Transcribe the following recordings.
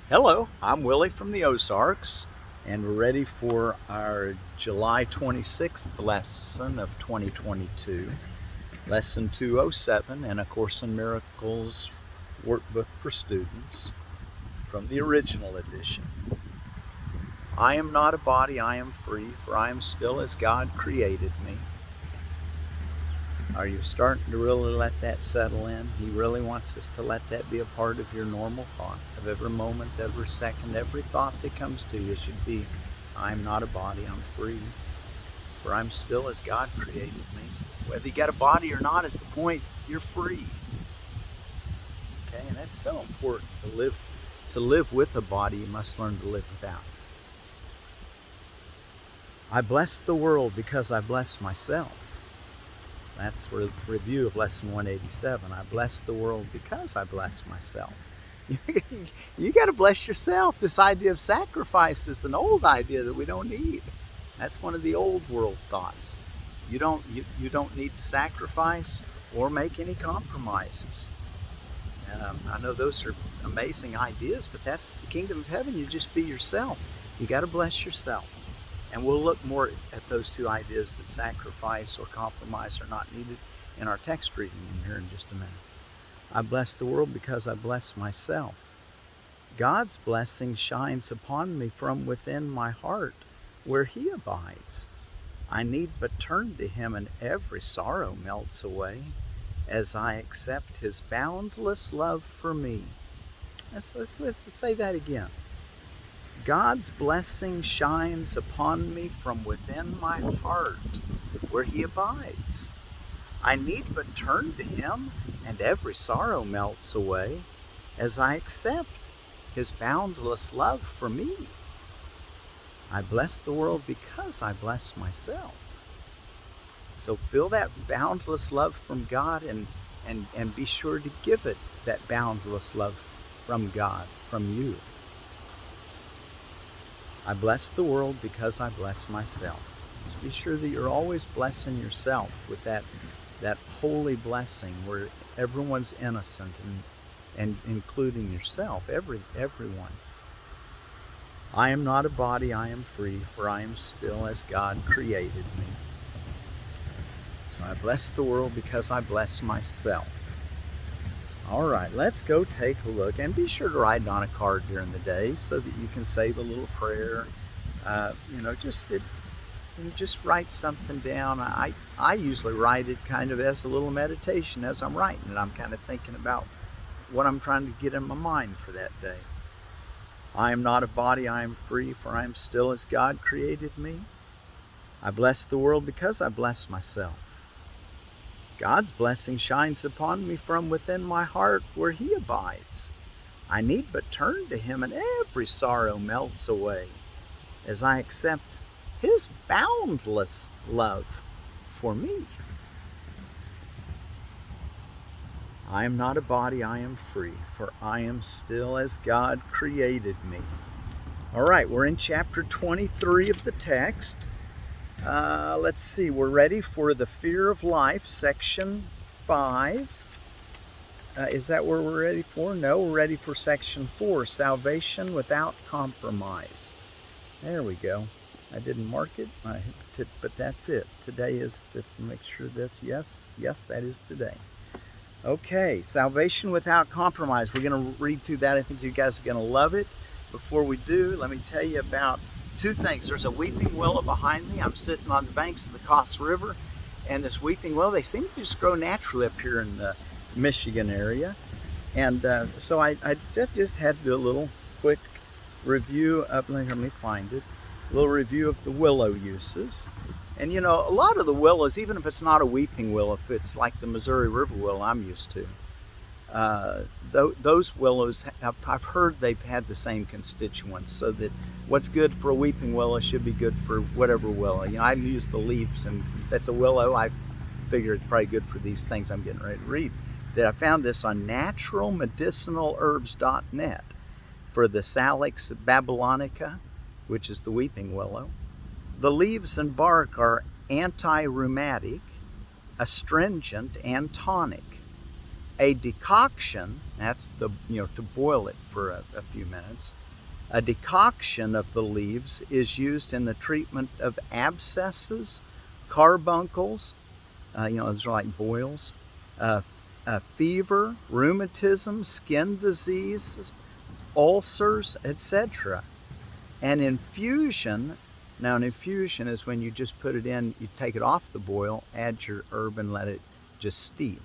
Hello, I'm Willie from the Ozarks, and we're ready for our July 26th lesson of 2022, Lesson 207 in A Course in Miracles Workbook for Students from the original edition. I am not a body, I am free, for I am still as God created me. Are you starting to really let that settle in? He really wants us to let that be a part of your normal thought of every moment, every second, every thought that comes to you should be, I'm not a body, I'm free, for I'm still as God created me. Whether you got a body or not is the point, you're free. Okay, and that's so important to live with a body, you must learn to live without. I bless the world because I bless myself. That's a review of lesson 187. I bless the world because I bless myself. You got to bless yourself. This idea of sacrifice is an old idea that we don't need. That's one of the old world thoughts. You don't need to sacrifice or make any compromises. And I know those are amazing ideas, but that's the kingdom of heaven. You just be yourself. You got to bless yourself. And we'll look more at those two ideas, that sacrifice or compromise are not needed, in our text reading in here in just a minute. I bless the world because I bless myself. God's blessing shines upon me from within my heart, where He abides. I need but turn to Him, and every sorrow melts away as I accept His boundless love for me. Let's say that again. God's blessing shines upon me from within my heart, where He abides. I need but turn to Him, and every sorrow melts away as I accept His boundless love for me. I bless the world because I bless myself. So feel that boundless love from God and be sure to give it that boundless love from God, from you. I bless the world because I bless myself. Just be sure that you're always blessing yourself with that holy blessing where everyone's innocent and including yourself, everyone. I am not a body, I am free, for I am still as God created me. So I bless the world because I bless myself. All right, let's go take a look, and be sure to write on a card during the day so that you can say the little prayer. Just write something down. I usually write it kind of as a little meditation as I'm writing it. I'm kind of thinking about what I'm trying to get in my mind for that day. I am not a body, I am free, for I am still as God created me. I bless the world because I bless myself. God's blessing shines upon me from within my heart, where He abides. I need but turn to Him, and every sorrow melts away as I accept His boundless love for me. I am not a body, I am free, for I am still as God created me. All right, we're in chapter 23 of the text. Let's see, we're ready for the Fear of Life, section 5. Is that where we're ready for? No, we're ready for section 4, Salvation Without Compromise. There we go. I didn't mark it, but that's it. Today is make sure this, yes, that is today. Okay, Salvation Without Compromise. We're going to read through that. I think you guys are going to love it. Before we do, let me tell you about two things. There's a weeping willow behind me. I'm sitting on the banks of the Coss River, and this weeping willow, they seem to just grow naturally up here in the Michigan area. And so I just had to do a little quick review of, let me find it, a little review of the willow uses. And a lot of the willows, even if it's not a weeping willow, if it's like the Missouri River willow I'm used to, those willows, I've heard they've had the same constituents, so that what's good for a weeping willow should be good for whatever willow. I use the leaves, and if that's a willow, I figure it's probably good for these things I'm getting ready to read. That I found this on naturalmedicinalherbs.net for the Salix Babylonica, which is the weeping willow. The leaves and bark are antirheumatic, astringent, and tonic. A decoction, that's the, to boil it for a few minutes. A decoction of the leaves is used in the treatment of abscesses, carbuncles, those are like boils, fever, rheumatism, skin diseases, ulcers, etc. And infusion, now an infusion is when you just put it in, you take it off the boil, add your herb and let it just steep.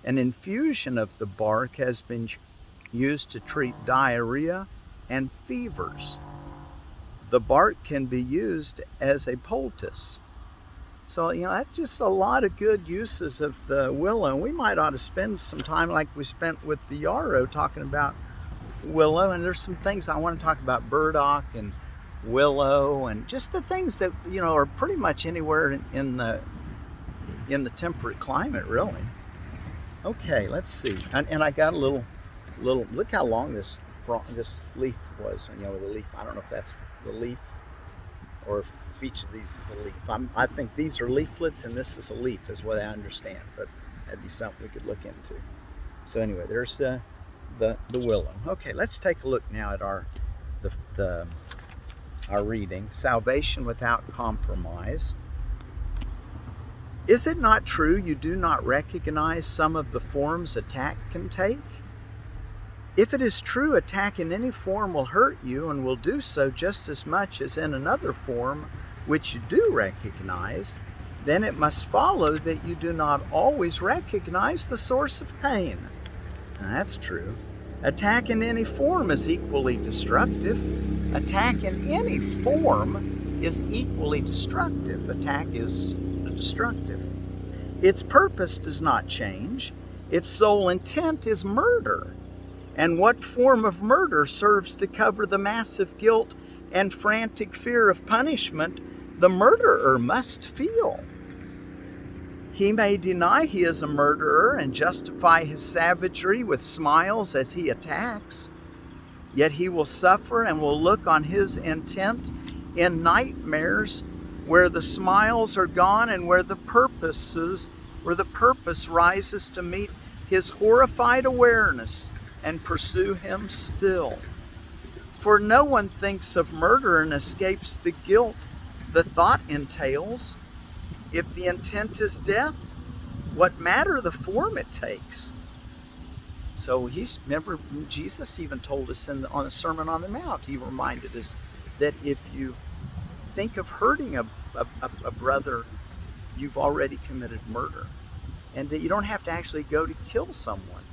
An infusion of the bark has been used to treat diarrhea and fevers. The bark can be used as a poultice. So, that's just a lot of good uses of the willow. And we might ought to spend some time like we spent with the yarrow talking about willow. And there's some things I want to talk about, burdock and willow, and just the things that, are pretty much anywhere in the temperate climate, really. Okay, let's see. And I got a little, look how long this leaf was. The leaf, I don't know if that's the leaf or if each of these is a leaf. I think these are leaflets and this is a leaf, is what I understand, but that'd be something we could look into. So anyway, there's the willow. Okay, let's take a look now at our reading. Salvation without compromise. Is it not true you do not recognize some of the forms attack can take? If it is true attack in any form will hurt you and will do so just as much as in another form which you do recognize, then it must follow that you do not always recognize the source of pain. Now, that's true. Attack in any form is equally destructive. Attack in any form is equally destructive. Attack is destructive. Its purpose does not change. Its sole intent is murder. And what form of murder serves to cover the massive guilt and frantic fear of punishment the murderer must feel? He may deny he is a murderer and justify his savagery with smiles as he attacks, yet he will suffer and will look on his intent in nightmares where the smiles are gone and where the purpose rises to meet his horrified awareness and pursue him still. For no one thinks of murder and escapes the guilt the thought entails. If the intent is death, what matter the form it takes? So remember, Jesus even told us on the Sermon on the Mount, he reminded us that if you think of hurting a brother, you've already committed murder. And that you don't have to actually go to kill someone.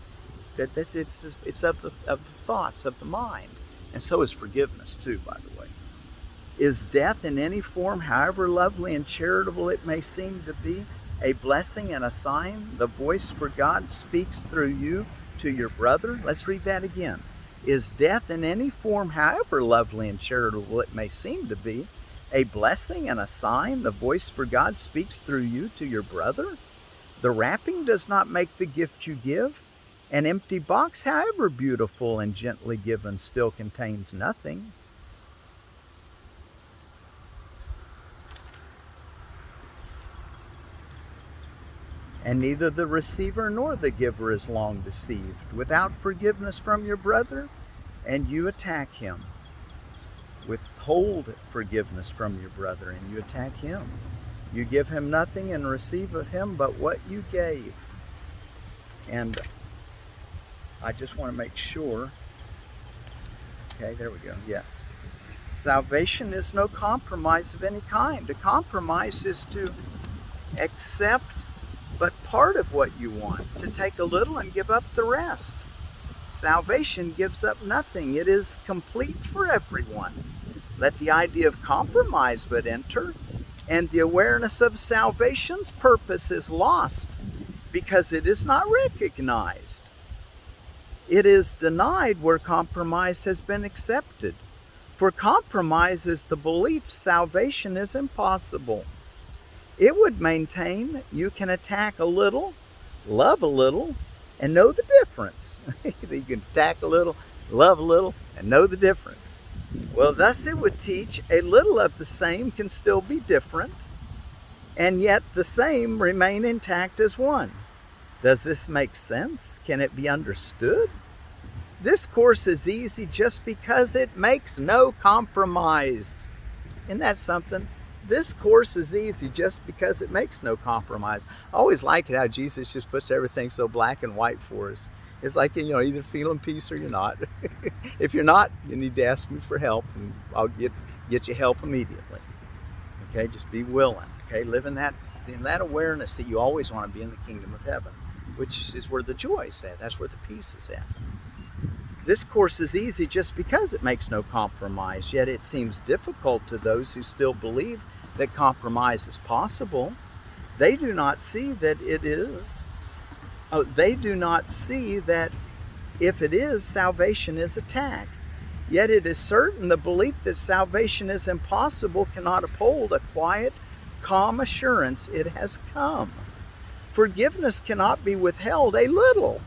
It's of the thoughts of the mind. And so is forgiveness too, by the way. Is death in any form, however lovely and charitable it may seem to be, a blessing and a sign? The voice for God speaks through you to your brother. Let's read that again. Is death in any form, however lovely and charitable it may seem to be, a blessing and a sign? The voice for God speaks through you to your brother. The wrapping does not make the gift you give. An empty box, however beautiful and gently given, still contains nothing. And neither the receiver nor the giver is long deceived. Without forgiveness from your brother, and you attack him. Withhold forgiveness from your brother, and you attack him. You give him nothing and receive of him but what you gave. And I just want to make sure. Okay, there we go. Yes. Salvation is no compromise of any kind. To compromise is to accept but part of what you want, to take a little and give up the rest. Salvation gives up nothing. It is complete for everyone. Let the idea of compromise but enter, and the awareness of salvation's purpose is lost because it is not recognized. It is denied where compromise has been accepted. For compromise is the belief salvation is impossible. It would maintain you can attack a little, love a little, and know the difference. You can attack a little, love a little, and know the difference. Well, thus it would teach a little of the same can still be different, and yet the same remain intact as one. Does this make sense? Can it be understood? This course is easy just because it makes no compromise. Isn't that something? This course is easy just because it makes no compromise. I always like it how Jesus just puts everything so black and white for us. It's like, either feeling peace or you're not. If you're not, you need to ask me for help, and I'll get you help immediately. Okay, just be willing. Okay, live in that awareness that you always want to be in the kingdom of heaven, which is where the joy is at. That's where the peace is at. This course is easy just because it makes no compromise, yet it seems difficult to those who still believe that compromise is possible. They do not see that it is. They do not see that if it is, salvation is attack. Yet it is certain the belief that salvation is impossible cannot uphold a quiet, calm assurance it has come. Forgiveness cannot be withheld a little,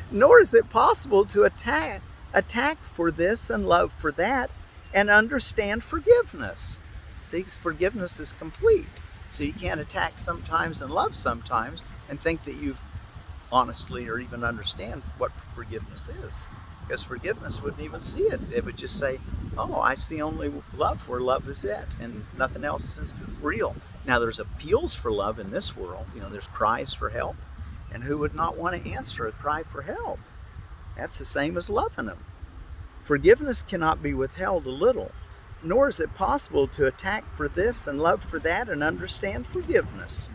nor is it possible to attack for this and love for that and understand forgiveness. See, forgiveness is complete. So you can't attack sometimes and love sometimes and think that you honestly or even understand what forgiveness is. Because forgiveness wouldn't even see it. It would just say, oh, I see only love where love is it, and nothing else is real. Now, there's appeals for love in this world. There's cries for help. And who would not want to answer a cry for help? That's the same as loving them. Forgiveness cannot be withheld a little, nor is it possible to attack for this and love for that and understand forgiveness.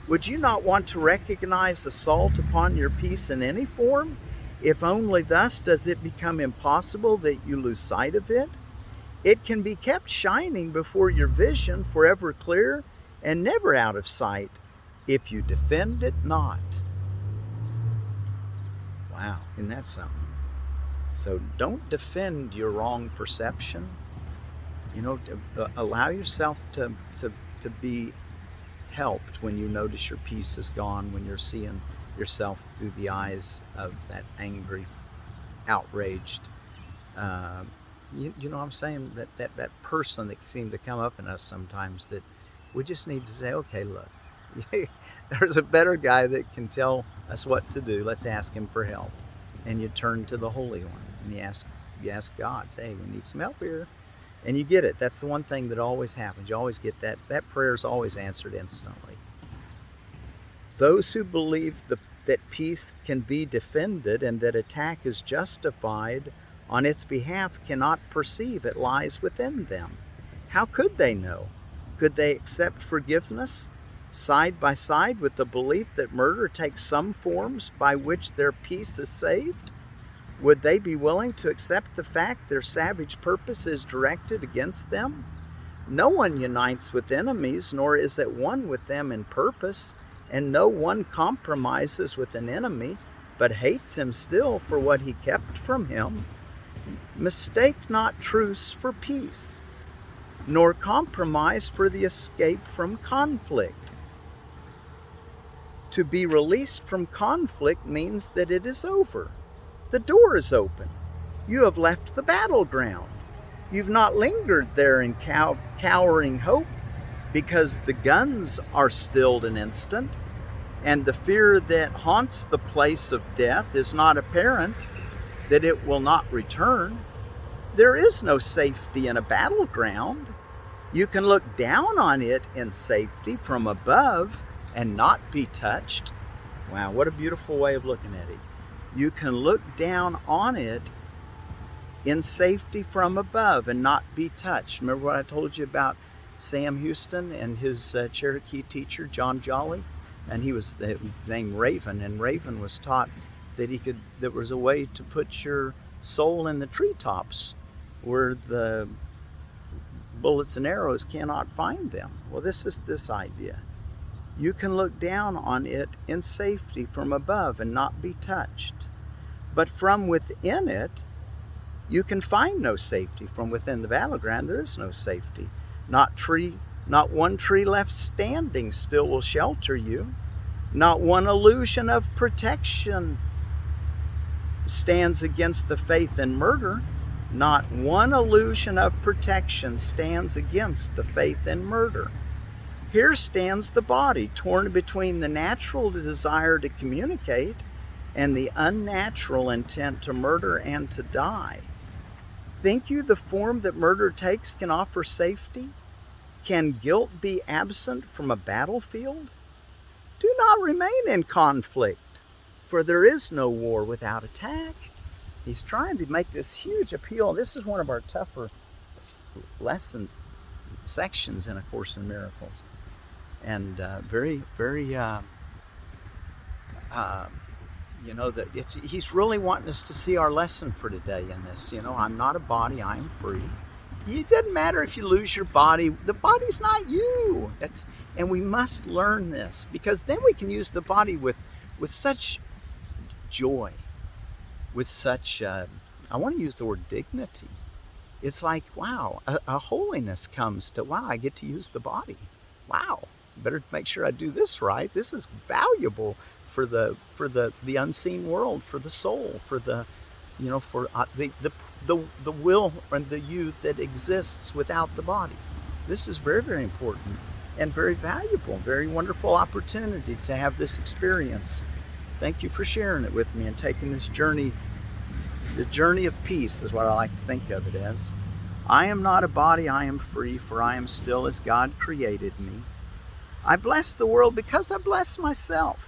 Would you not want to recognize assault upon your peace in any form? If only thus does it become impossible that you lose sight of it. It can be kept shining before your vision, forever clear and never out of sight, if you defend it not. Wow, isn't that something? So don't defend your wrong perception. Allow yourself to be helped when you notice your peace is gone, when you're seeing yourself through the eyes of that angry, outraged, you know what I'm saying? That person that seemed to come up in us sometimes, that we just need to say, okay, look, there's a better guy that can tell us what to do. Let's ask him for help. And you turn to the Holy One and you ask God, say, hey, we need some help here. And you get it. That's the one thing that always happens. You always get that. That prayer is always answered instantly. Those who believe that peace can be defended and that attack is justified on its behalf cannot perceive it lies within them. How could they know? Could they accept forgiveness side by side with the belief that murder takes some forms by which their peace is saved? Would they be willing to accept the fact their savage purpose is directed against them? No one unites with enemies, nor is at one with them in purpose, and no one compromises with an enemy, but hates him still for what he kept from him. Mistake not truce for peace, nor compromise for the escape from conflict. To be released from conflict means that it is over. The door is open. You have left the battleground. You've not lingered there in cowering hope, because the guns are stilled an instant, and the fear that haunts the place of death is not apparent, that it will not return. There is no safety in a battleground. You can look down on it in safety from above and not be touched. Wow, what a beautiful way of looking at it. You can look down on it in safety from above and not be touched. Remember what I told you about Sam Houston and his Cherokee teacher, John Jolly? And he was named Raven, and Raven was taught that there was a way to put your soul in the treetops where the bullets and arrows cannot find them. Well, this is this idea. You can look down on it in safety from above and not be touched. But from within it, you can find no safety. From within the battleground, there is no safety. Not one tree left standing still will shelter you. Not one illusion of protection stands against the faith in murder. Not one illusion of protection stands against the faith in murder. Here stands the body, torn between the natural desire to communicate and the unnatural intent to murder and to die. Think you the form that murder takes can offer safety? Can guilt be absent from a battlefield? Do not remain in conflict, for there is no war without attack. He's trying to make this huge appeal. This is one of our tougher lessons, sections in A Course in Miracles. And very, you know, that he's really wanting us to see our lesson for today in this. You know, I'm not a body, I am free. It doesn't matter if you lose your body. The body's not you. And we must learn this, because then we can use the body with such joy, with such, I want to use the word dignity. It's like, wow, a holiness comes to, wow, I get to use the body. Wow, better make sure I do this right. This is valuable for the unseen world, for the soul, for the, you know, for the will and the you that exists without the body. This is very, very important and very valuable, very wonderful opportunity to have this experience. Thank you for sharing it with me and taking this journey. The journey of peace is what I like to think of it as. I am not a body, I am free, for I am still as God created me. I bless the world because I bless myself.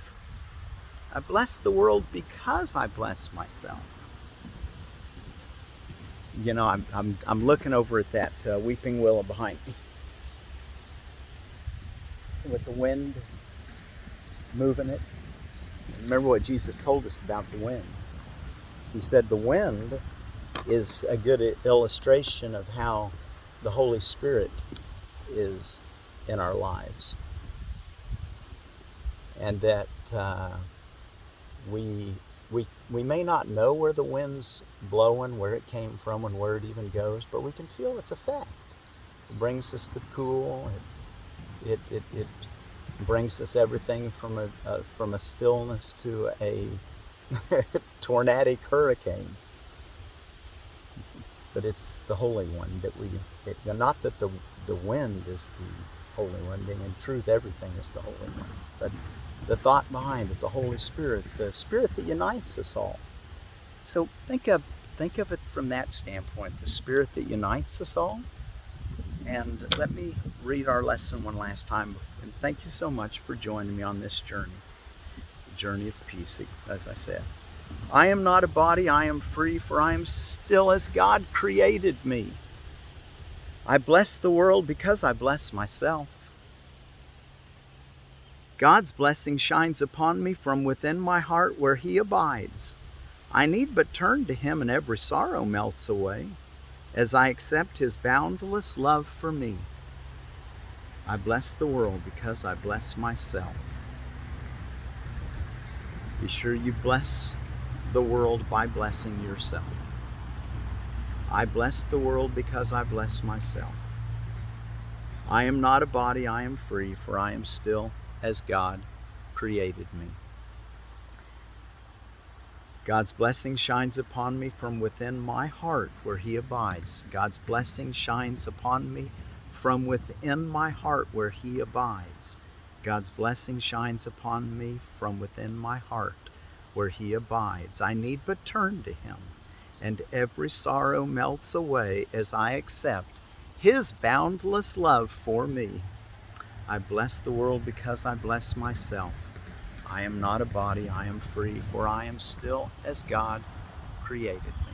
I bless the world because I bless myself. You know, I'm looking over at that weeping willow behind me, with the wind moving it. Remember what Jesus told us about the wind. He said the wind is a good illustration of how the Holy Spirit is in our lives, and that we may not know where the wind's blowing, where it came from, and where it even goes, but we can feel its effect. It brings us the cool. It brings us everything from a stillness to a tornadic hurricane. But it's the Holy One that not that the wind is the Holy One, and in truth everything is the Holy One, but the thought behind it, the Holy Spirit, the Spirit that unites us all. So think of it from that standpoint, the Spirit that unites us all. And let me read our lesson one last time. And thank you so much for joining me on this journey, the journey of peace, as I said. I am not a body, I am free, for I am still as God created me. I bless the world because I bless myself. God's blessing shines upon me from within my heart where He abides. I need but turn to Him and every sorrow melts away as I accept His boundless love for me. I bless the world because I bless myself. Be sure you bless the world by blessing yourself. I bless the world because I bless myself. I am not a body, I am free, for I am still as God created me. God's blessing shines upon me from within my heart where He abides. God's blessing shines upon me from within my heart where He abides. God's blessing shines upon me from within my heart where He abides. I need but turn to Him, and every sorrow melts away as I accept His boundless love for me. I bless the world because I bless myself. I am not a body, I am free, for I am still as God created me.